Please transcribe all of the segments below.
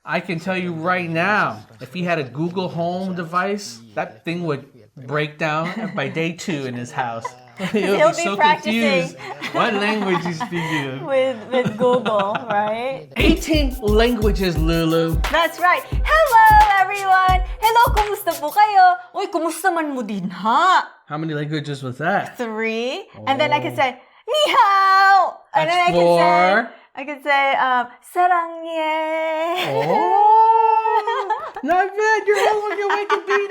I can tell you right now, if he had a Google Home device, that thing would break down by day 2 in his house. He'll be so practicing. confused. What language he's speaking? With Google, right? 18 languages, Lulu. That's right. Hello, everyone! Hello, kumusta po kayo? Uy, kumusta man mo din, ha? How many languages was that? 3. And then I can say, ni hao! And then That's 4. I can say, sarangye. Oh, not bad. You're all on your way to being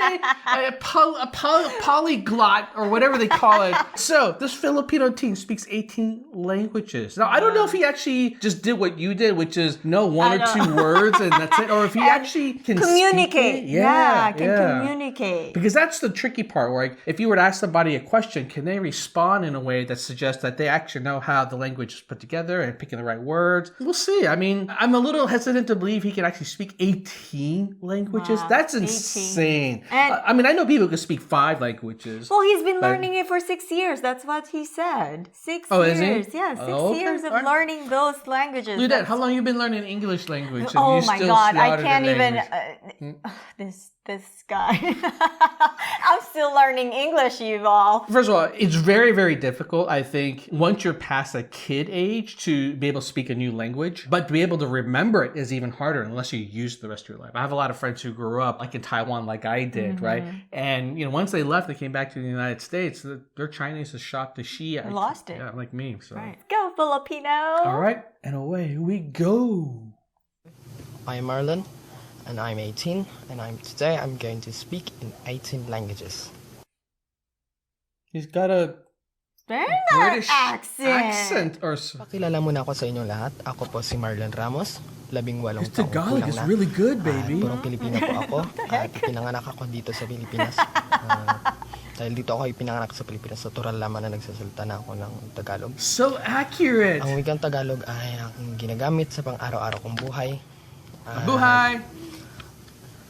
a polyglot or whatever they call it. So this Filipino team speaks 18 languages. Now I don't know if he actually just did what you did, which is know 1 or 2 words and that's it, or if he actually can communicate. Speak it. Can communicate. Because that's the tricky part. Where like, if you were to ask somebody a question, can they respond in a way that suggests that they actually know how the language is put together and picking the right words? We'll see. I mean, I'm a little hesitant to believe he can actually speak 18 languages. Wow, That's 18. insane. And I mean, I know people can speak 5 languages. well, he's been learning it for 6 years. That's what he said. 6 Oh, years. is he? Yeah, 6 Okay. years of Alright. learning those languages. Ludette, how long have you been learning English language? And Oh you my still God, I slaughtered the can't even. language? This guy. I'm still learning English, you all. First of all, it's very, very difficult, I think, once you're past a kid age to be able to speak a new language. But to be able to remember it is even harder unless you use it the rest of your life. I have a lot of friends who grew up like in Taiwan like I did, right? And, you know, once they left, they came back to the United States, their Chinese is shot to shit. Lost it. Yeah, like me. So. Right. Go, Filipino. All right, and away we go. I'm Marlon, and I'm 18, and today I'm going to speak in 18 languages. He's got a Very British accent. or Pakilala muna ako sa inyong lahat. Ako po si Marlon Ramos, 18 his taong Tagalog gulang is na. really good, baby. Purong Pilipino po ako at pinanganak ako dito sa Pilipinas. Dahil dito ako pinanganak sa Pilipinas, natural lamang na nagsasalita na ako ng Tagalog. So accurate. Ang wikang Tagalog ay aking ginagamit sa pang-araw-araw kong buhay. Buhay!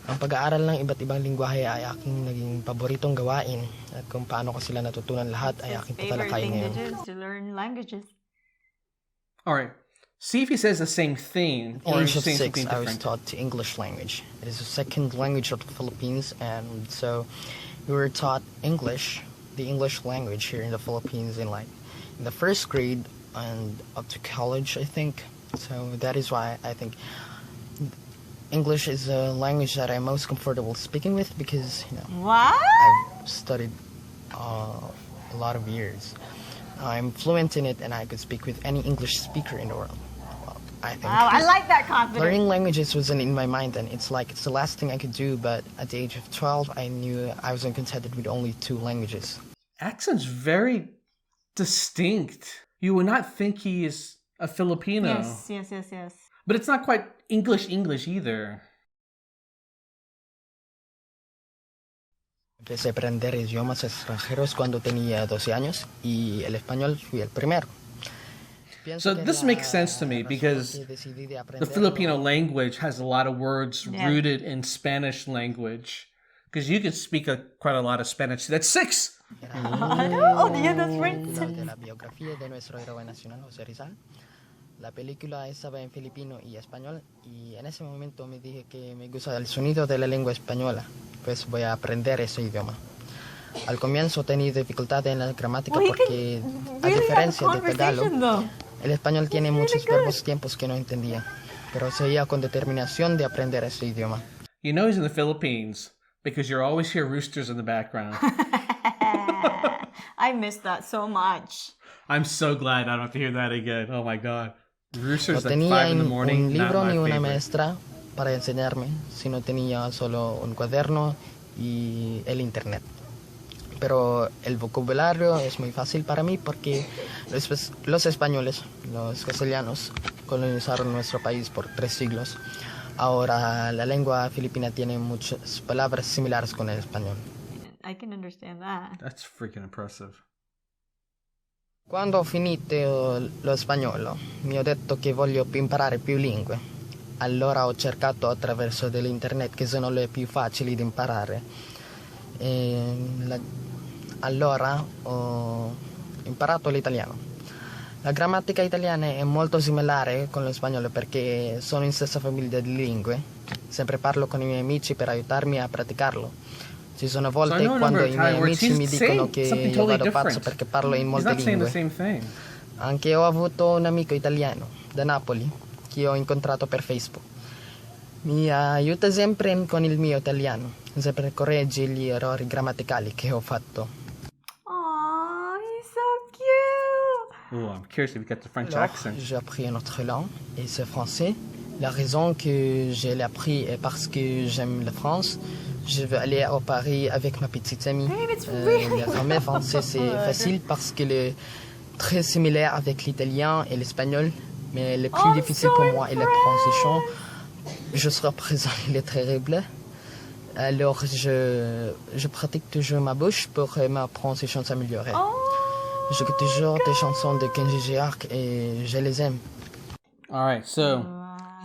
Ang pag-aaral ng iba't ibang lingwahe ay aking naging paboritong gawain at kung paano ko sila natutunan lahat ay aking Favorite tatalakayin thing ngayon. to do is to learn languages. All right. See if he says the same thing or Age he's of saying 6, something I was different. taught the English language. It is the second language of the Philippines, and so we were taught English, the English language here in the Philippines in the first grade and up to college, I think. So that is why I think English is a language that I'm most comfortable speaking with because, you know, What? I've studied a lot of years. I'm fluent in it and I could speak with any English speaker in the world. Well, I think Wow, I like that confidence. learning languages wasn't in my mind and it's the last thing I could do, but at the age of 12 I knew I wasn't contented with only 2 languages. Accent's very distinct. You would not think he is a Filipino. Yes. But it's not quite English either. Empecé a aprender idiomas extranjeros cuando tenía 12 años y el español fui el primero. So this makes sense to me because the Filipino language has a lot of words rooted in Spanish language. Because you can speak quite a lot of Spanish. That's 6! Oh, yeah, that's right. De la biografía de nuestro héroe nacional, José Rizal. La película estaba en filipino y español y en ese momento me dije que me gusta el sonido de la lengua española, pues voy a aprender ese idioma. Al comienzo tenía dificultad en la gramática porque a diferencia de Tagalog, el español tiene muchos verbos tiempos que no entendía, pero seguía con determinación de aprender ese idioma. You know he's in the Philippines because you always hear roosters in the background. I miss that so much. I'm so glad I don't have to hear that again. Oh my God. Roosters No at 5 tenía in the morning, un not libro my ni una favorite. maestra para enseñarme, sino tenía solo un cuaderno y el internet. Pero el vocabulario es muy fácil para mí porque los españoles, los castellanos, colonizaron nuestro país por 3 siglos. Ahora la lengua filipina tiene muchas palabras similares con el español. I can understand that. That's freaking impressive. Quando ho finito lo spagnolo, mi ho detto che voglio imparare più lingue. Allora ho cercato attraverso dell'internet che sono le più facili da imparare. Allora ho imparato l'italiano. La grammatica italiana è molto similare con lo spagnolo perché sono in stessa famiglia di lingue. Sempre parlo con i miei amici per aiutarmi a praticarlo. Ci sono volte quando i miei amici mi dicono che io vado pazzo perché parlo in molte lingue. Anche ho avuto un amico italiano da Napoli che ho incontrato per Facebook. Mi aiuta sempre con il mio italiano, sempre corregge gli errori grammaticali che ho fatto. Aww, he's so cute. Oh, I'm curious if you got the French Alors, accent. j'ai appris une autre langue et c'est français. La raison que je l'ai appris est parce que j'aime la France. Je veux aller à Paris avec ma petite amie. Babe, it's really La grammaire française c'est facile parce qu'elle est très similaire avec l'italien et l'espagnol. Mais le plus difficile pour moi est la prononciation. Jusqu'à présent, il est terrible. Alors, je pratique toujours ma bouche pour que ma prononciation s'améliore. J'écoute toujours des chansons de Kenji Girac et je les aime. All right, so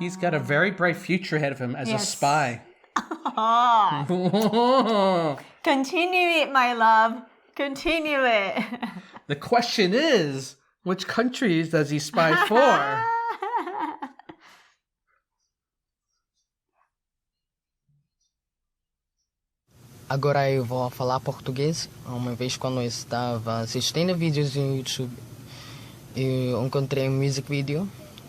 he's got a very bright future ahead of him as a Yes. spy. Continue it, my love. Continue it. The question is, which countries does he spy for? Agora eu vou falar português. Uma vez quando eu estava assistindo vídeos no YouTube, eu encontrei um music video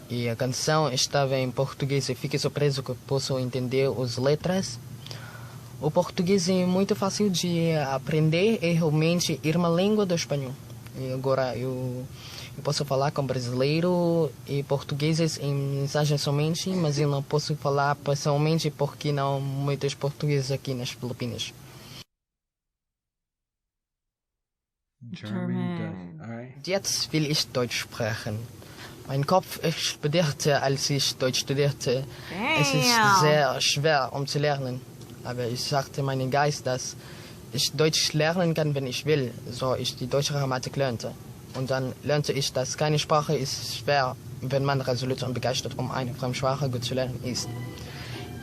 e a canção estava em português e fiquei surpreso que posso entender as letras. O português é muito fácil de aprender e realmente é uma língua do espanhol. E agora eu posso falar com brasileiro e portugueses em mensagem somente, mas eu não posso falar pessoalmente porque não muitos portugueses aqui nas Filipinas. German. All right. Jetzt will ich Deutsch sprechen. Mein Kopf explodierte, als ich Deutsch studierte. Es ist sehr schwer, zu lernen. Aber ich sagte meinem Geist, dass ich Deutsch lernen kann, wenn ich will, so ich die deutsche Grammatik lernte. Und dann lernte ich, dass keine Sprache ist schwer, wenn man resolut und begeistert, eine Fremdsprache gut zu lernen ist.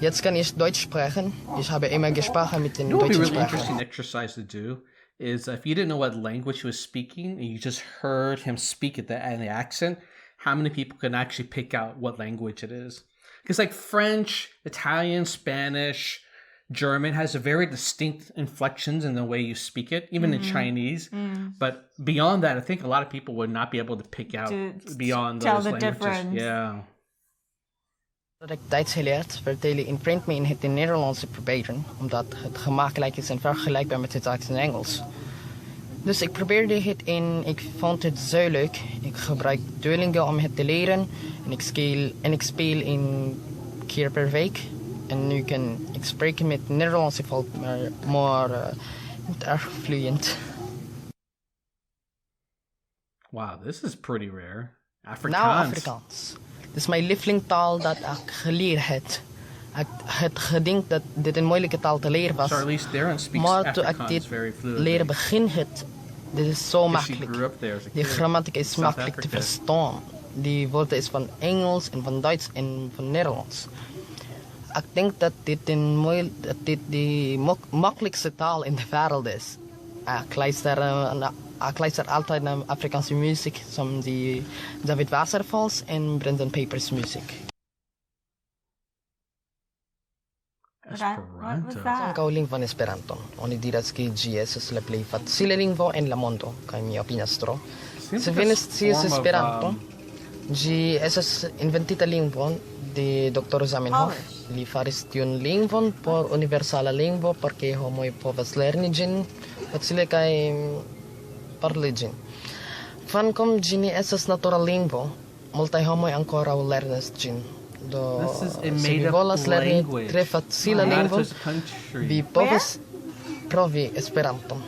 Jetzt kann ich Deutsch sprechen. Ich habe immer gesprochen mit den You know what would be deutschen a really Sprachern. interesting exercise to do is if you didn't know what language he was speaking and you just heard him speak it and the accent, how many people can actually pick out what language it is? Because like French, Italian, Spanish, German has a very distinct inflections in the way you speak it, even in Chinese. But beyond that, I think a lot of people would not be able to pick out beyond tell those the languages. difference. Yeah. Dat ik Duits geleerd, vertelde in print me in het Nederlands te proberen, omdat het gemakkelijk is en vergelijkbaar met het Duits en Engels. Dus ik probeerde het en ik vond het zo leuk. Ik gebruik Duolingo om het te leren en ik speel een keer per week. En nu kan ik spreken met Nederlandse volk, maar niet erg vloeiend. Wow, this is pretty rare. Afrikaans. Nou, Afrikaans. Dit is mijn lievelingstaal dat ik geleerd heb. Ik had gedacht dat dit een moeilijke taal te leren was. Charlize Theron speaks Maar toen ik Afrikaans dit very fluently. leren begin had, dit is zo Because she makkelijk. grew up there as a Die kid. grammatica is South makkelijk te Africa. verstaan. Die woorden is van Engels en van Duits en van Nederlands. Ik denk dat dit de makkelijkste taal in de wereld is. Ik luister altijd naar Afrikaanse muziek, zoals die David Wasserfalls en Brendan Papers muziek. What was Esperanto. that? Ang kauling van Esperanto. Oni diras que GS la play facile lingvo en la mondo, kaj mi opiniastro. Seems Se like a venis scias form of, Esperanto, ĝi estas inventita lingvo de Dr. Zamenhof. Li faris tiun lingvon por universala lingvo, por ke homoj povas lerni ĝin facile kaj paroli ĝin. Kvankam ĝi ne estas natura lingvo, multaj homoj ankoraŭ lernas ĝin. Do, This is a se vi made-up volas lerni language. tre facila Not lingvon, just a country. vi povas provi Esperanton.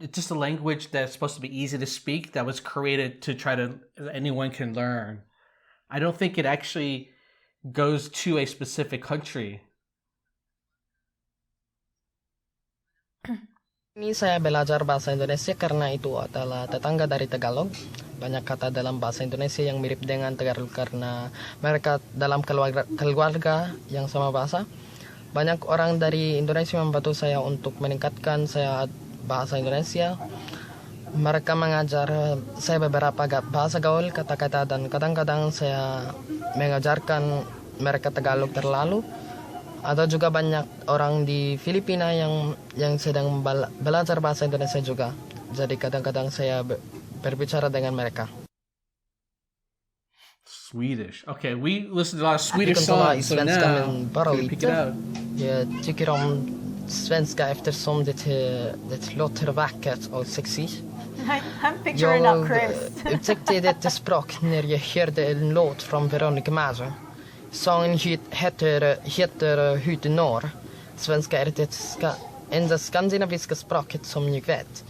It's just a language that's supposed to be easy to speak that was created to try to anyone can learn. I don't think it actually goes to a specific country. Ini saya belajar bahasa Indonesia karena itu adalah tetangga dari Tagalog. Banyak kata dalam bahasa Indonesia yang mirip dengan Tagalog karena mereka dalam keluarga yang sama bahasa. Banyak orang dari Indonesia membantu saya untuk meningkatkan saya bahasa Indonesia. Mereka mengajar saya beberapa bahasa gaul, kata-kata, dan kadang-kadang saya mengajarkan mereka Tagalog terlalu. Ada juga banyak orang di Filipina yang sedang belajar bahasa Indonesia juga. Jadi kadang-kadang saya berbicara dengan mereka. Swedish. Okay, we listened to a lot of Swedish songs, so now we pick it out. Jag tycker om svenska eftersom det låter vackert och sexigt. I'm picturing up Chris. Jag upptäckte detta språk när jag hörde en låt från Veronica Maggio. Sången heter Hut norr. Svenska är det enda skandinaviska språket som jag vet.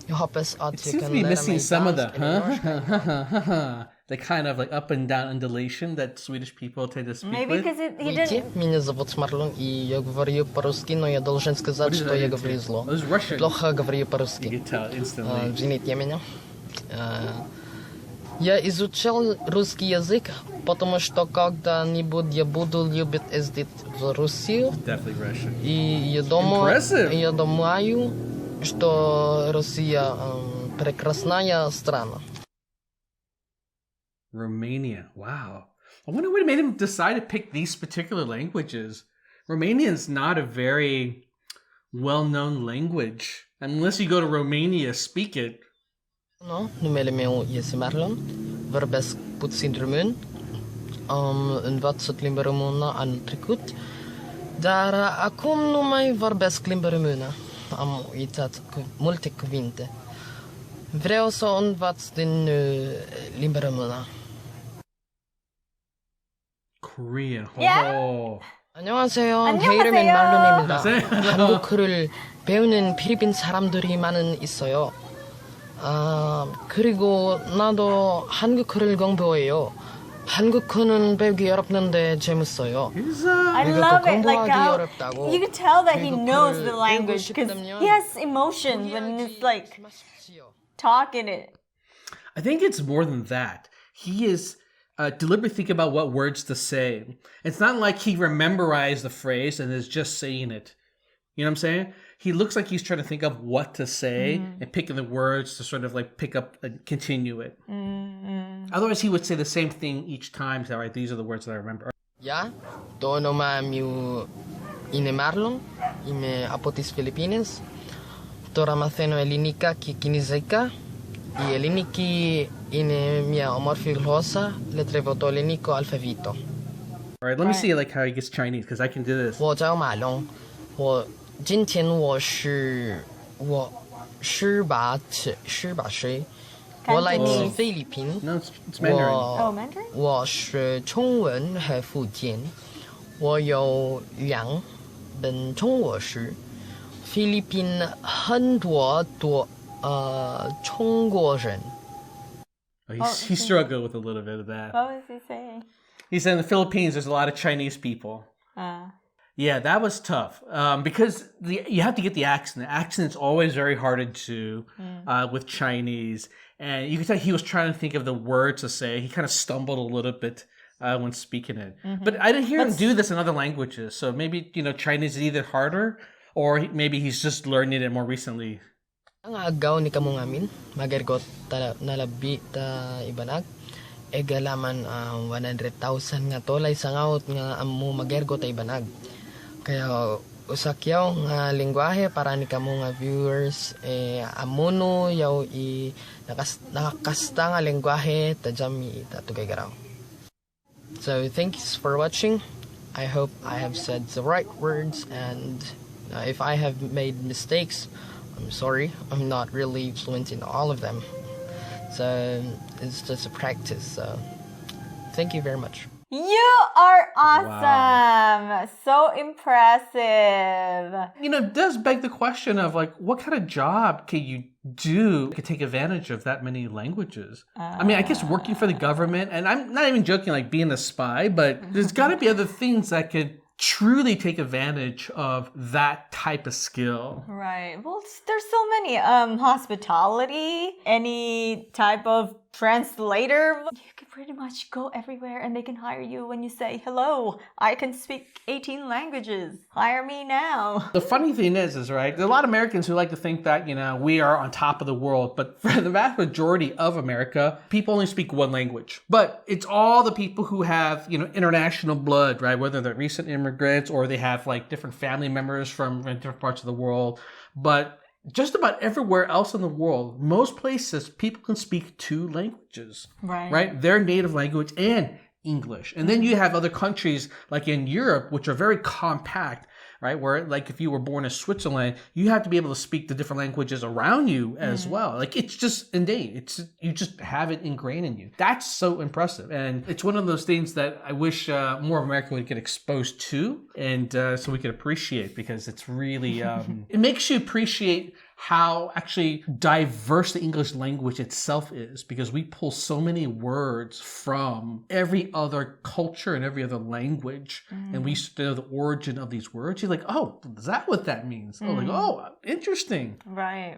Jag hoppas att jag kan lära mig missing some of the danska. the kind of like up and down undulation that Swedish people tend to speak Maybe with. because he didn't. Меня зовут Marlon, и я говорю по-русски, но я должен сказать, что я говорю зло. It was Russian. Плохо говорю You по-русски. could tell instantly. Извините меня. Я изучал русский язык, потому что когда-нибудь я буду любить ездить в Россию. Definitely Russian. И я Impressive. думаю, что Россия прекрасная страна. Romania. Wow. I wonder what made him decide to pick these particular languages. Romanian's not a very well-known language. Unless you go to Romania, speak it. No, numele meu este Marlon. Vorbesc puțin român. Învățat limba română anul trecut. Dar acum nu mai vorbesc limba română. Am uitat multe cuvinte. Vreau să învăț din limba română. Korea. Yeah. Oh. 안녕하세요. 제 이름은 말론입니다. 안녕하세요. 한국어를 배우는 필리핀 사람들이 많은 있어요. 그리고 나도 한국어를 공부해요. 한국어는 배우기 어렵는데 재밌어요. I 이거 love it. Like 공부하기 how 어렵다고. you can tell that he 이거 knows 그걸 the language because he has emotion when it's like talking it. I think it's more than that. He is deliberately thinking about what words to say. It's not like he memorized the phrase and is just saying it. You know what I'm saying? He looks like he's trying to think of what to say and picking the words to sort of like pick up and continue it. Otherwise, he would say the same thing each time. So, all right, these are the words that I remember. Ja, to nomamiu ine Marlon, ime apotis Filipinas. Tora matheno elinika ki kiniseka. I eliniki ine mia omorfilhosa letrevo to eliniko alfavito. All right, let me see like how he gets Chinese because I can do this. 我叫马龙，今天我是18岁，我来自菲律宾。 No, it's Mandarin. Oh, Mandarin? 我是中文和福建，我有2本中文书。菲律宾很多中国人。 He struggled with a little bit of that. What was he saying? He said in the Philippines, there's a lot of Chinese people. Yeah, that was tough because you have to get the accent. The accent's always very hard to do with Chinese. And you can tell he was trying to think of the words to say. He kind of stumbled a little bit when speaking it. But I didn't hear him do this in other languages. So maybe, Chinese is either harder or maybe he's just learning it more recently. Ang agaw ni kamong amin, magergot nalabi ta Ybanag. Egalaman 100,000 nga tolay sa ngawt nga amu magergot ta Ybanag. Kaya usakyaw nga lingwahe para ni kamo nga viewers amuno yaw i nakakasta nga lingwahe tajami tatugay garaw. So thanks for watching. I hope I have said the right words, and if I have made mistakes, I'm sorry. I'm not really fluent in all of them. So it's just a practice. So thank you very much. You are awesome. So impressive. It does beg the question of like, what kind of job can you do to take advantage of that many languages? I mean, I guess working for the government, and I'm not even joking like being a spy, but there's got to be other things that could truly take advantage of that type of skill. Right. Well, there's so many. Hospitality, any type of translator. You can pretty much go everywhere and they can hire you when you say, hello, I can speak 18 languages. Hire me now. The funny thing is right, there are a lot of Americans who like to think that, we are on top of the world. But for the vast majority of America, people only speak one language. But it's all the people who have, international blood, right? Whether they're recent immigrants or they have like different family members from different parts of the world. But just about everywhere else in the world, most places, people can speak two languages, right? Their native language and English. And then you have other countries like in Europe, which are very compact, right? Where like if you were born in Switzerland, you have to be able to speak the different languages around you as well. Like it's just innate. You just have it ingrained in you. That's so impressive. And it's one of those things that I wish more of America would get exposed to and so we could appreciate, because it's really, it makes you appreciate how actually diverse the English language itself is, because we pull so many words from every other culture and every other language, and we know the origin of these words. You're like, oh, is that what that means? Oh, like, oh, interesting. Right.